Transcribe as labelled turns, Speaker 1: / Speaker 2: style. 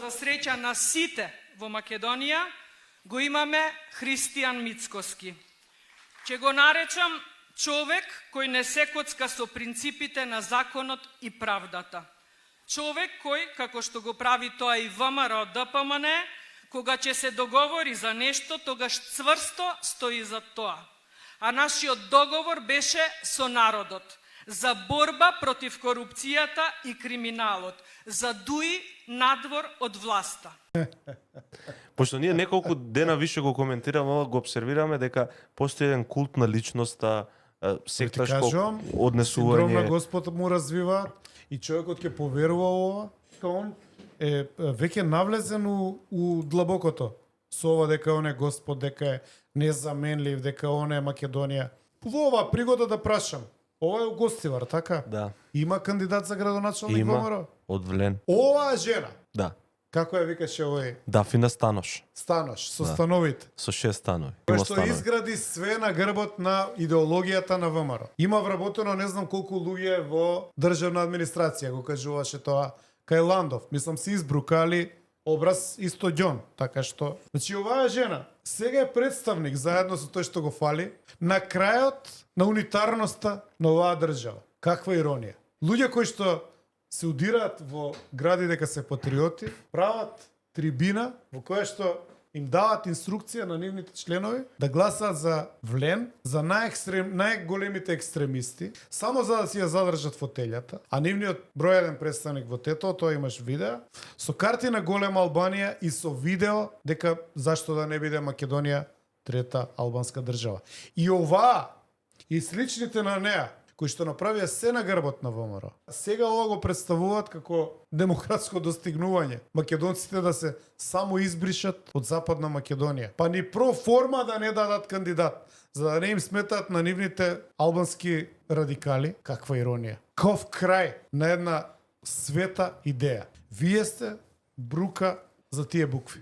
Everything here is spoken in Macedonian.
Speaker 1: за среќа на сите во Македонија, го имаме Христијан Мицкоски. Ќе го наречам човек кој не се коцка со принципите на законот и правдата. Човек кој, како што го прави тоа и ВМРО ДПМН, кога ќе се договори за нешто, тогаш цврсто стои за тоа. А нашиот договор беше со народот, за борба против корупцијата и криминалот, за дуи надвор од власта.
Speaker 2: Пошто ние неколку дена више го коментираме, го обсервираме дека постои еден култ на личноста, секташко однесување.
Speaker 3: Синдром на Господ му развива и човекот ќе поверува ова, дека он е веќе навлезен у длабокото. Со ова дека он е Господ, дека е незаменлив, дека он е Македонија. Во оваа пригода да прашам, ова е Гостивар, така?
Speaker 2: Да.
Speaker 3: Има кандидат за градоначалник
Speaker 2: Има,
Speaker 3: ВМРО?
Speaker 2: од Влен.
Speaker 3: Оваа жена,
Speaker 2: Да.
Speaker 3: како ја викаше овој?
Speaker 2: Дафина Станош.
Speaker 3: Станош, со
Speaker 2: Да.
Speaker 3: становите.
Speaker 2: Со 6 станови.
Speaker 3: Кој
Speaker 2: Има
Speaker 3: што
Speaker 2: станови.
Speaker 3: изгради све на грбот на идеологијата на ВМРО. Има вработено не знам колку луѓе во државна администрација, го кажуваше тоа кај Ландов. Мислам се избрукали образ исто ѓон, така што. Значи оваа жена сега е представник заедно со тој што го фали на крајот на унитарноста на оваа држава. Каква иронија. Луѓе кои што се удираат во гради дека се патриоти, прават трибина во која што им дават инструкција на нивните членови да гласаат за Влен, за најголемите екстремисти, само за да си ја задржат фотелјата, а нивниот број еден представник во ТЕТО, тоа имаш видео, со карти на голема Албанија и со видео дека зашто да не биде Македонија трета албанска држава. И оваа и сличните на неа кои што направија се на грбот на ВМРО. Сега ова го представуваат како демократско достигнување. Македонците да се само избришат од Западна Македонија. Па ни про форма да не дадат кандидат, за да не им сметаат на нивните албански радикали. Каква иронија. Ков крај на една света идеја. Вие сте брука за тие букви.